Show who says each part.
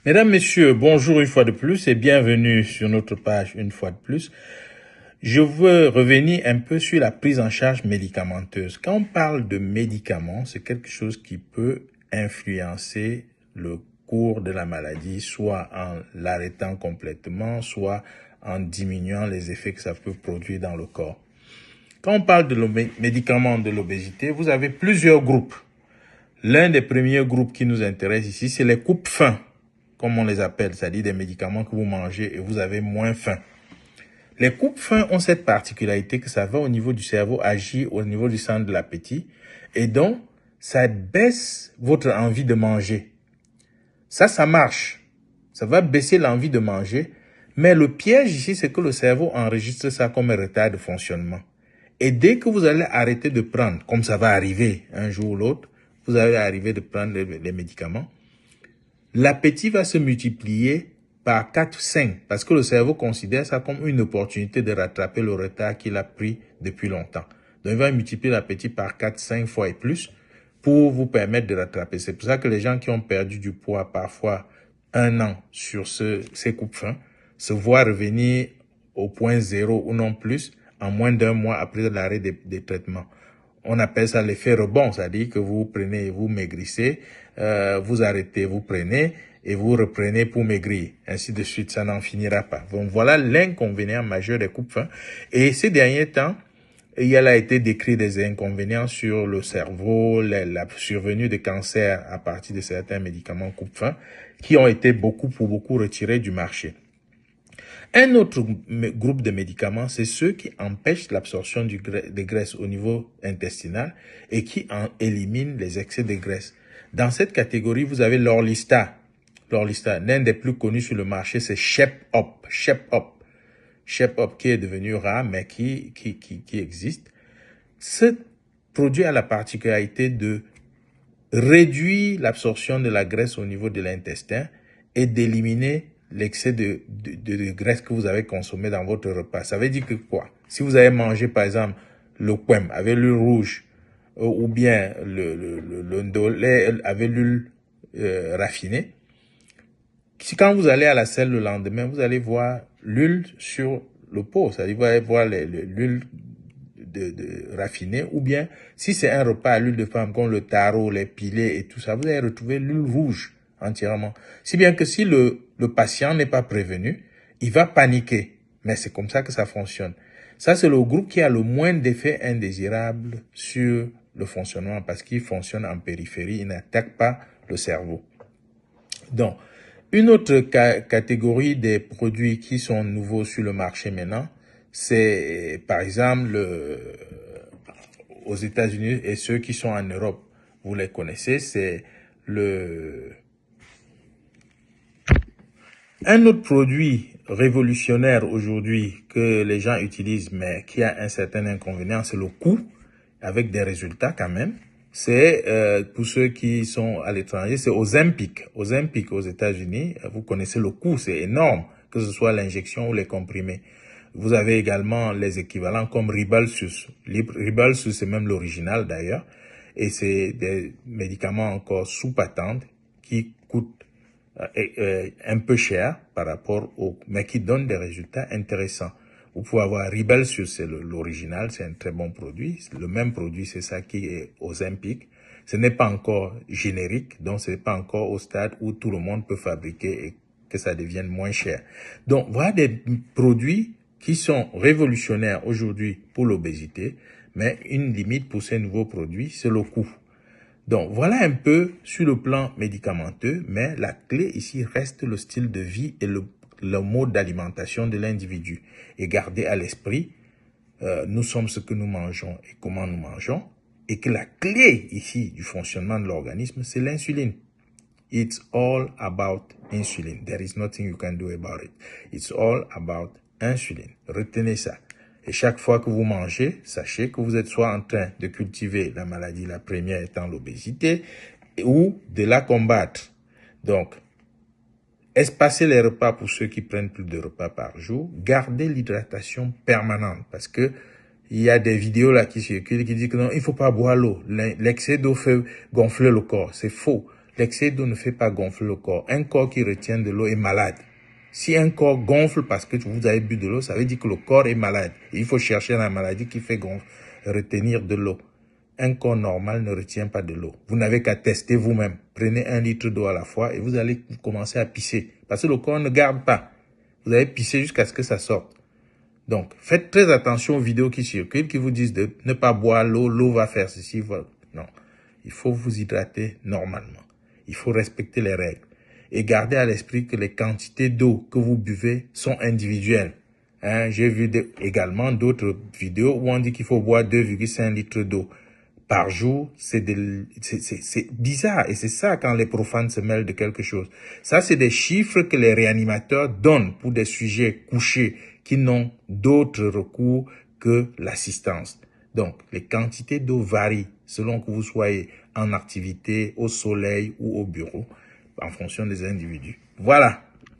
Speaker 1: Mesdames, Messieurs, bonjour une fois de plus et bienvenue sur notre page une fois de plus. Je veux revenir un peu sur la prise en charge médicamenteuse. Quand on parle de médicaments, c'est quelque chose qui peut influencer le cours de la maladie, soit en l'arrêtant complètement, soit en diminuant les effets que ça peut produire dans le corps. Quand on parle de médicaments de l'obésité, vous avez plusieurs groupes. L'un des premiers groupes qui nous intéresse ici, c'est les coupe-faim, comme on les appelle, c'est-à-dire des médicaments que vous mangez et vous avez moins faim. Les coupe-faim ont cette particularité que ça va au niveau du cerveau, agir au niveau du centre de l'appétit, et donc ça baisse votre envie de manger. Ça marche. Ça va baisser l'envie de manger, mais le piège ici, c'est que le cerveau enregistre ça comme un retard de fonctionnement. Et dès que vous allez arrêter de prendre, comme ça va arriver un jour ou l'autre, vous allez arriver de prendre les médicaments, l'appétit va se multiplier par 4 ou 5 parce que le cerveau considère ça comme une opportunité de rattraper le retard qu'il a pris depuis longtemps. Donc, il va multiplier l'appétit par 4, 5 fois et plus pour vous permettre de rattraper. C'est pour ça que les gens qui ont perdu du poids parfois 1 an sur ces coupes-faim se voient revenir au point zéro ou non plus en moins d'1 mois après l'arrêt des traitements. On appelle ça l'effet rebond, c'est-à-dire que vous prenez, vous maigrissez, vous arrêtez, vous prenez et vous reprenez pour maigrir. Ainsi de suite, ça n'en finira pas. Donc voilà l'inconvénient majeur des coupes-faim. Et ces derniers temps, il a été décrit des inconvénients sur le cerveau, la survenue de cancers à partir de certains médicaments coupe-faim qui ont été beaucoup retirés du marché. Un autre groupe de médicaments, c'est ceux qui empêchent l'absorption de graisse au niveau intestinal et qui éliminent les excès de graisse. Dans cette catégorie, vous avez l'Orlistat. L'Orlistat, l'un des plus connus sur le marché, c'est Shep-Op. Shep-Op qui est devenu rare, mais qui existe. Ce produit a la particularité de réduire l'absorption de la graisse au niveau de l'intestin et d'éliminer l'excès de graisse que vous avez consommé dans votre repas. Ça veut dire que quoi? Si vous avez mangé, par exemple, le quem avec l'huile rouge ou bien le ndolé avec l'huile raffinée, si quand vous allez à la selle le lendemain, vous allez voir l'huile sur le pot, c'est-à-dire vous allez voir l'huile raffinée, ou bien si c'est un repas à l'huile de femme comme le taro, les pilets et tout ça, vous allez retrouver l'huile rouge entièrement. Si bien que si le patient n'est pas prévenu, il va paniquer. Mais c'est comme ça que ça fonctionne. Ça, c'est le groupe qui a le moins d'effets indésirables sur le fonctionnement parce qu'il fonctionne en périphérie, il n'attaque pas le cerveau. Donc, une autre catégorie des produits qui sont nouveaux sur le marché maintenant, c'est par exemple aux États-Unis et ceux qui sont en Europe, vous les connaissez, c'est un autre produit révolutionnaire aujourd'hui que les gens utilisent mais qui a un certain inconvénient, c'est le coût, avec des résultats quand même. C'est pour ceux qui sont à l'étranger, c'est Ozempic. Ozempic aux États-Unis, vous connaissez le coût, c'est énorme, que ce soit l'injection ou les comprimés. Vous avez également les équivalents comme Rybelsus. Rybelsus, c'est même l'original d'ailleurs, et c'est des médicaments encore sous patente qui coûtent un peu cher par rapport mais qui donnent des résultats intéressants. Vous pouvez avoir Rybelsus, c'est l'original, c'est un très bon produit. Le même produit, c'est ça qui est Ozempic. Ce n'est pas encore générique, donc ce n'est pas encore au stade où tout le monde peut fabriquer et que ça devienne moins cher. Donc, voilà des produits qui sont révolutionnaires aujourd'hui pour l'obésité, mais une limite pour ces nouveaux produits, c'est le coût. Donc, voilà un peu sur le plan médicamenteux, mais la clé ici reste le style de vie et le mode d'alimentation de l'individu. Et garder à l'esprit, nous sommes ce que nous mangeons et comment nous mangeons, et que la clé ici du fonctionnement de l'organisme, c'est l'insuline. It's all about insulin. There is nothing you can do about it. It's all about insulin. Retenez ça. Et chaque fois que vous mangez, sachez que vous êtes soit en train de cultiver la maladie, la première étant l'obésité, ou de la combattre. Donc, espacez les repas pour ceux qui prennent plus de repas par jour. Gardez l'hydratation permanente parce que il y a des vidéos là qui circulent qui disent que non, il faut pas boire l'eau. L'excès d'eau fait gonfler le corps. C'est faux. L'excès d'eau ne fait pas gonfler le corps. Un corps qui retient de l'eau est malade. Si un corps gonfle parce que vous avez bu de l'eau, ça veut dire que le corps est malade. Et il faut chercher la maladie qui fait retenir de l'eau. Un corps normal ne retient pas de l'eau. Vous n'avez qu'à tester vous-même. Prenez 1 litre d'eau à la fois et vous allez commencer à pisser. Parce que le corps ne garde pas. Vous allez pisser jusqu'à ce que ça sorte. Donc, faites très attention aux vidéos qui circulent, qui vous disent de ne pas boire l'eau, l'eau va faire ceci. Voilà. Non, il faut vous hydrater normalement. Il faut respecter les règles. Et gardez à l'esprit que les quantités d'eau que vous buvez sont individuelles. J'ai vu également d'autres vidéos où on dit qu'il faut boire 2,5 litres d'eau par jour. C'est bizarre. Et c'est ça quand les profanes se mêlent de quelque chose. Ça, c'est des chiffres que les réanimateurs donnent pour des sujets couchés qui n'ont d'autre recours que l'assistance. Donc, les quantités d'eau varient selon que vous soyez en activité, au soleil ou au bureau, en fonction des individus. Voilà.